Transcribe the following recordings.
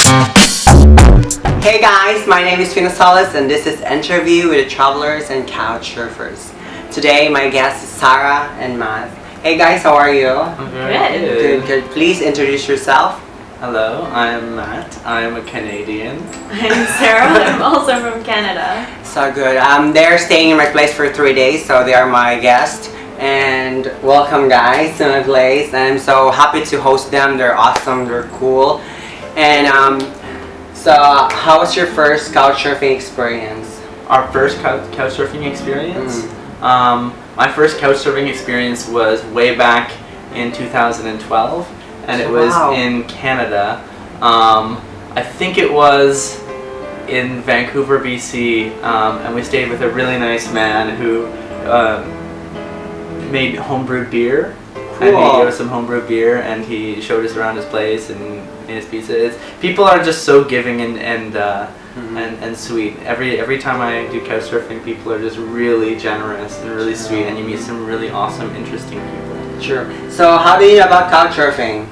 Hey guys, my name is Fiona Solis and this is Interview with the Travelers and Couchsurfers. Today my guests is Sara and Matti. Hey guys, how are you? I'm very good. Good. Please introduce yourself. Hello, I'm Matt. I'm a Canadian. I'm Sara. I'm also from Canada. So good. They're staying in my place for 3 days, so they are my guests. And welcome guys to my place. And I'm so happy to host them. They're awesome, they're cool. And so how was your first couchsurfing experience? Our first couchsurfing experience? My first couchsurfing experience was way back in 2012, and it was in Canada. I think it was in Vancouver, BC, and we stayed with a really nice man who made homebrewed beer. Cool. And he gave us some homebrewed beer, and he showed us around his place and his pizza. People are just so giving and sweet. Every time I do couchsurfing, people are just really generous and really sweet, and you meet some really awesome, interesting people. Sure. So how do you know about couchsurfing?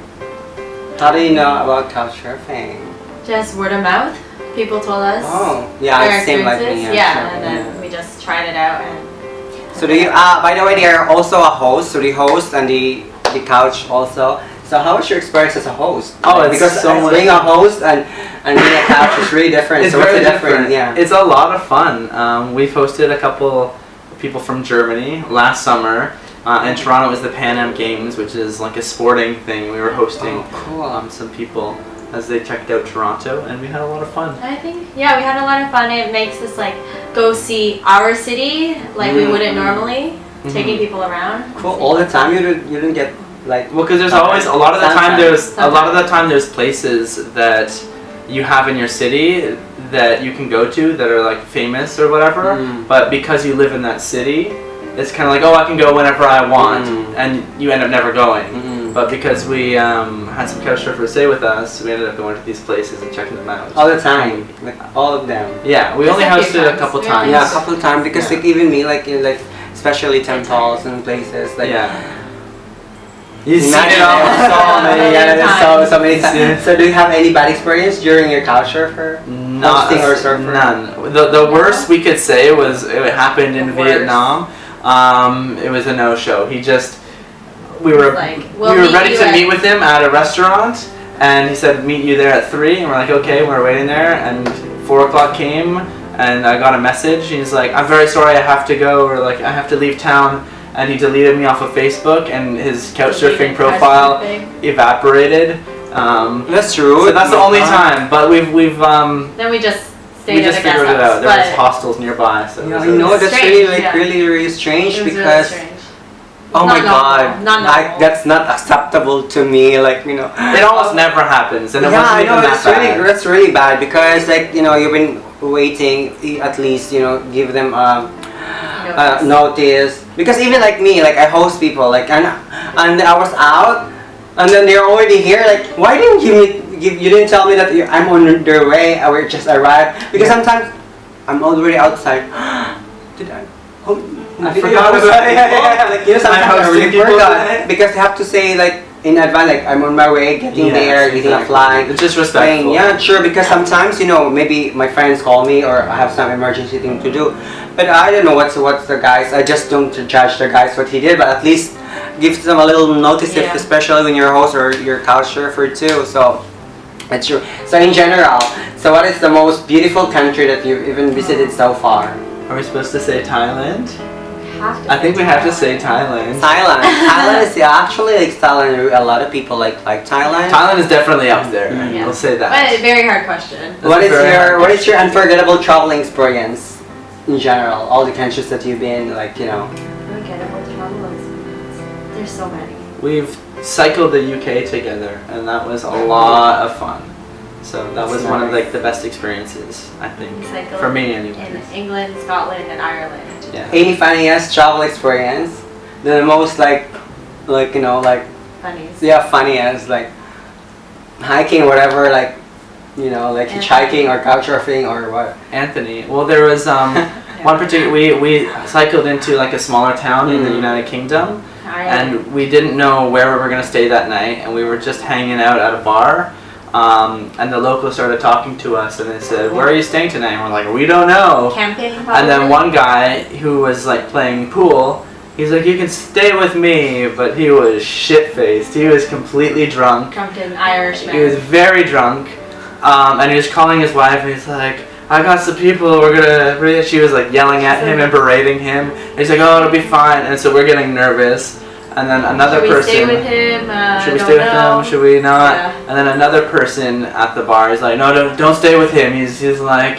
How do you know about couchsurfing? Just word of mouth. People told us. Oh, yeah, their it's same like me. Yeah, sure. and then we just tried it out. And So do you? By the way, they are also a host. So the host and the couch also. So how was your experience as a host? Oh, it's because so much being a host and being a couch is really different. It's so what's very the difference? Yeah. It's a lot of fun. We've hosted a couple people from Germany last summer. In Toronto, it was the Pan Am Games, which is like a sporting thing. We were hosting some people as they checked out Toronto, and we had a lot of fun. I think, yeah, we had a lot of fun. It makes us like go see our city like we wouldn't normally, taking people around. Cool. All the time you didn't get like. Well, because there's always a lot of the time there's places that you have in your city that you can go to that are like famous or whatever, but because you live in that city, it's kind of like, oh, I can go whenever I want, and you end up never going. But because we had some couchsurfers stay with us, we ended up going to these places and checking them out. All the time, like all of them. Yeah, we only hosted a couple times. Yeah, a couple of times because like even me, like in like especially temples and places like. Yeah. You see Not it all. so many times. So do you have any bad experience during your couchsurfer? Hosting or surfer? None. The worst we could say was it happened in Vietnam. It was a no-show. We were ready to meet with him at a restaurant, and he said meet you there at 3, and we're like okay, we're waiting there, and 4 o'clock came, and I got a message. He's like, I'm very sorry, I have to go, or like I have to leave town, and he deleted me off of Facebook, and his couchsurfing profile evaporated. That's true. So that's the only time, but we've then we just stayed at a guest figured it out. house. There was hostels nearby, so yeah, you know that's strange, really strange it was because. really strange. Oh my Not God! normal. That's not acceptable to me. Like you know, it almost never happens, and it yeah, wasn't I know even that bad. that's really bad because like you know you've been waiting at least you know give them notice because even like me like I host people like and I was out and then they're already here like why didn't you didn't tell me that I'm on their way or just arrived because sometimes I'm already outside. Did I? I forgot about it. Yeah. Like, you know, sometimes I really forgot because you have to say like in advance, like I'm on my way, getting there, getting a flight. It's just respectful. Yeah, sure. Because sometimes you know maybe my friends call me or I have some emergency thing to do, but I don't know what's the guys. I just don't judge the guys what he did, but at least give them a little notice, if, especially when you're a host or you're a couchsurfer too. So that's true. So in general, so what is the most beautiful country that you've even visited so far? Are we supposed to say Thailand? I think we have to say Thailand. Thailand is actually like Thailand. A lot of people like Thailand. Thailand is definitely up there. We'll say that. But a very hard question. What is your unforgettable traveling experience in general? All the countries that you've been, like you know. Unforgettable travel experience. There's so many. We've cycled the UK together, and that was a lot of fun. So that was one of like the best experiences, I think, for me anyway. In England, Scotland, and Ireland. Yeah. Any funniest travel experience? The most like you know like. Funniest. Yeah, funniest like hiking, whatever, like you know like hitchhiking or couchsurfing or what. Anthony. Well, there was one particular. We cycled into like a smaller town in the United Kingdom, and we didn't know where we were gonna stay that night, and we were just hanging out at a bar. And the locals started talking to us, and they said, "Where are you staying tonight?" And we're like, "We don't know." Camping, probably. And then one guy who was like playing pool, he's like, "You can stay with me," but he was shit-faced. He was completely drunk. Drunken Irishman. He was very drunk, and he was calling his wife, and he's like, "I got some people. We're gonna." She was like yelling at him and berating him. And he's like, "Oh, it'll be fine." And so we're getting nervous. And then another person. Should we stay with him? Should we stay with him? Should we not? Yeah. And then another person at the bar is like, "No, don't stay with him. He's like,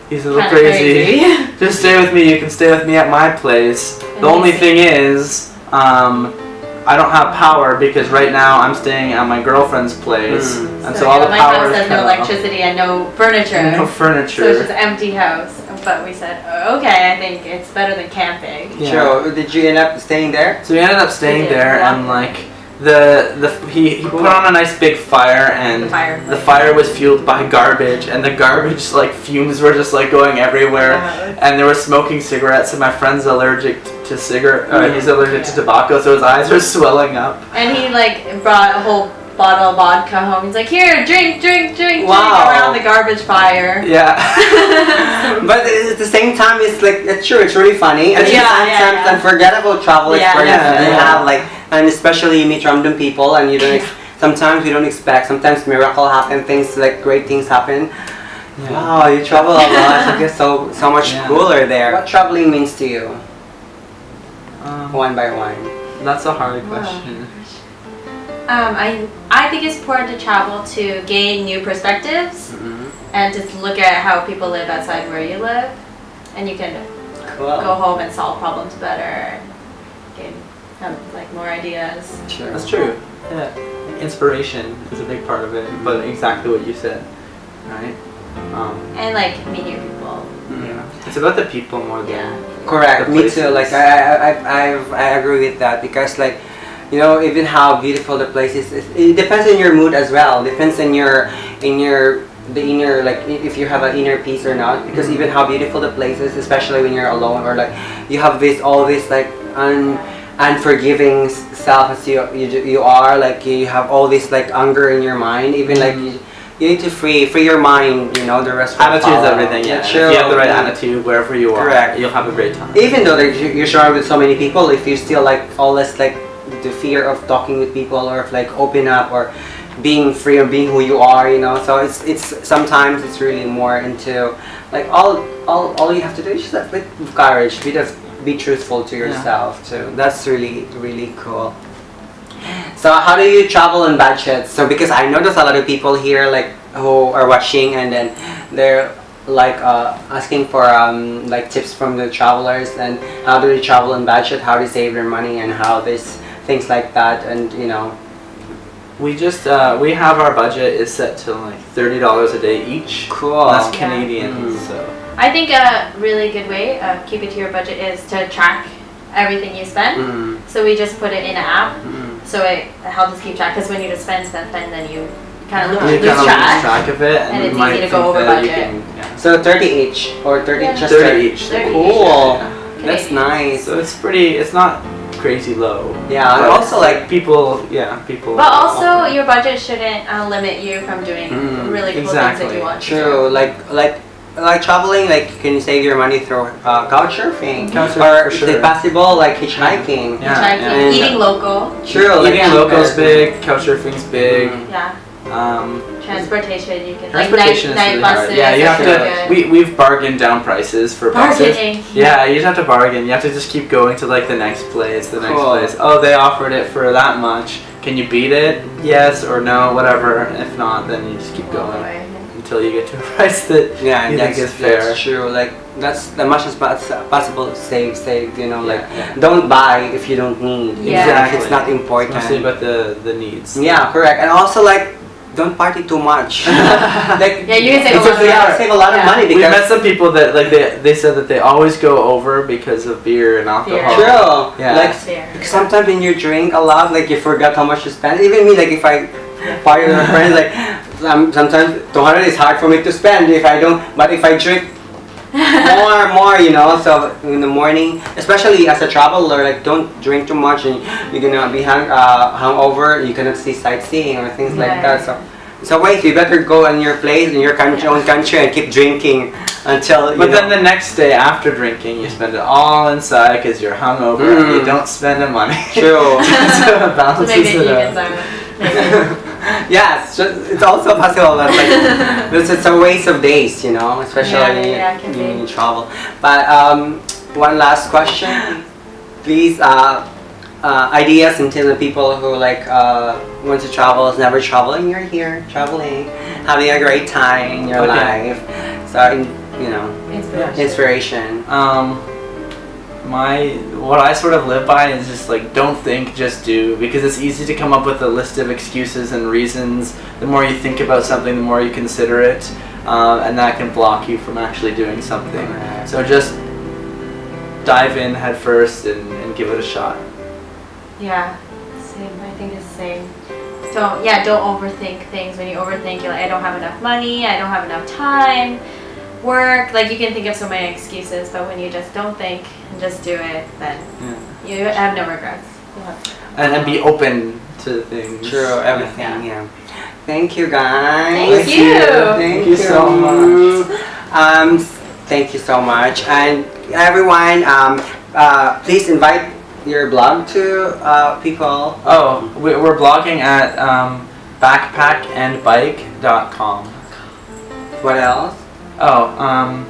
he's a little crazy. Just stay with me. You can stay with me at my place." The only thing is, I don't have power because right now I'm staying at my girlfriend's place, and so all the my power house is has no cut off. electricity and no furniture. No So furniture. it's just an empty house. But we said, okay, I think it's better than camping. Yeah. Sure. Did you end up staying there? So we ended up staying We did. there, and like he put on a nice big fire, and the fire was fueled by garbage, and the garbage like fumes were just like going everywhere, and there was smoking cigarettes, and my friend's allergic to cigarette. He's allergic to tobacco, so his eyes are swelling up. And he like brought a whole bottle of vodka home. He's like, here, drink Wow. around the garbage fire. Yeah. But at the same time, it's like it's true. It's really funny, and sometimes unforgettable travel experience you have, like, and especially you meet random people, and you don't. Sometimes you don't expect. Sometimes miracle happen. Things like great things happen. Yeah. Wow, you travel a lot. You get so much cooler there. What traveling means to you? One by one. That's a hard question. I think it's important to travel to gain new perspectives and just look at how people live outside where you live, and you can go home and solve problems better and have like more ideas. Sure. That's true. Yeah. Inspiration is a big part of it, but exactly what you said, right? And like meet new people. Yeah. It's about the people more than Correct. the Me places. too. Like I agree with that, because like, you know, even how beautiful the place is, it depends on your mood as well. Depends on the inner, like if you have an inner peace or not. Because even how beautiful the place is, especially when you're alone, or like you have always like unforgiving self as you are, like you have all this like anger in your mind. Even like you need to free your mind. You know, the rest. Attitude is everything. Yeah. If you have the right attitude, wherever you are, Correct. you'll have a great time. Even though like you're surrounded with so many people, if you still like always like the fear of talking with people, or of like open up, or being free, or being who you are, you know. So it's sometimes it's really more into like all you have to do is just like with courage, be truthful to yourself too. That's really cool. So how do you travel on budget? So because I know there's a lot of people here like who are watching, and then they're like asking for like tips from the travelers, and how do they travel on budget, how to save their money, and how this things like that, and you know. We just we have our budget is set to like $30 a day each. Cool. That's Canadian. So I think a really good way of keep it to your budget is to track everything you spend. So we just put it in an app, so it helps us keep track. Because when you just spend, then you kind of lose lose track. track of it, And you it's might easy to go think over that you budget. can- So 30 each, or 30 Yeah. just 30 each. 30 Cool. Yeah. That's Canadian. nice. So it's not crazy low. Yeah, and But also like people. But also, your budget shouldn't limit you from doing really cool things that exactly. you want to true, do. like traveling, like you can save your money through couchsurfing, Couchsurfing, or for sure. if possible, like hitchhiking. Yeah. Hitchhiking, And- eating local. True, like Eating local's big. Couchsurfing's big. Yeah. Transportation, you can Transportation like is night really hard. buses. Yeah, you have are to. We've bargained down prices for buses. bargaining. Yeah, you just have to bargain. You have to just keep going to like the next place, the next Cool. place. Oh, they offered it for that much. Can you beat it? Yes or no, whatever. If not, then you just keep going until you get to a price that Yeah, you think is fair. that's true. Like that's the much as possible. Save. You know, like Yeah. don't buy if you don't need. Yeah. If it's not important. Mostly about the needs. Yeah, correct. And also like, don't party too much. Like, Yeah, you can save a lot of money. Save a lot of money We because met some people that like they said that they always go over because of beer and alcohol. true. Yeah. Like Fair. sometimes when you drink a lot, like you forgot how much you spend. Even me, like if I party with my friends, like sometimes 200 is hard for me to spend if I don't. But if I drink more, you know. So in the morning, especially as a traveler, like don't drink too much, and you're gonna be hungover. You cannot see sightseeing or things like Yeah. that. So So wait, you better go in your place, in your country, own country, and keep drinking until. But then the next day after drinking, you spend it all inside because you're hungover and you don't spend the money. True. So it balances To make it it even, out. Yeah, it's also possible that like it's a waste of days, you know, especially it can when be. you travel. But one last question, please. Ideas into the people who like want to travel, is never traveling. You're here traveling, having a great time in your life. So you know, inspiration. What I sort of live by is just like don't think, just do, because it's easy to come up with a list of excuses and reasons. The more you think about something, the more you consider it, and that can block you from actually doing something. So just dive in head first and give it a shot. Yeah, same. I think it's the same. Don't overthink things. When you overthink, you're like, I don't have enough money, I don't have enough time, work. Like you can think of so many excuses, but when you just don't think and just do it, then you have no regrets. And be open to things. True, everything. Yeah. Thank you, guys. Thank you. Thank you so much. Thank you so much, and everyone. Please invite your blog to people. Oh, we're blogging at backpackandbike.com. What else? I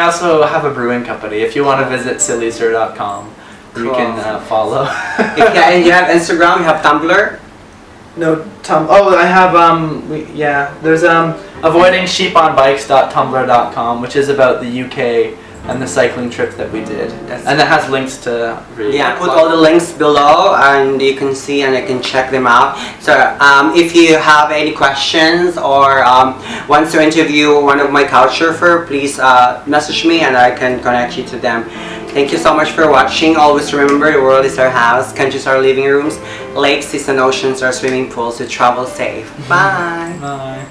also have a brewing company. If you want to visit sillyser.com, you can follow. And you have Instagram, you have Tumblr? No, I have there's avoidingsheeponbikes.tumblr.com, which is about the UK and the cycling trip that we did, and it has links to put all the links below, and you can see and you can check them out. So if you have any questions or wants to interview one of my couchsurfer, please message me and I can connect you to them. Thank you so much for watching. Always remember, the world is our house, countries are living rooms, lakes, seas and oceans are swimming pools. So travel safe. Bye. Bye.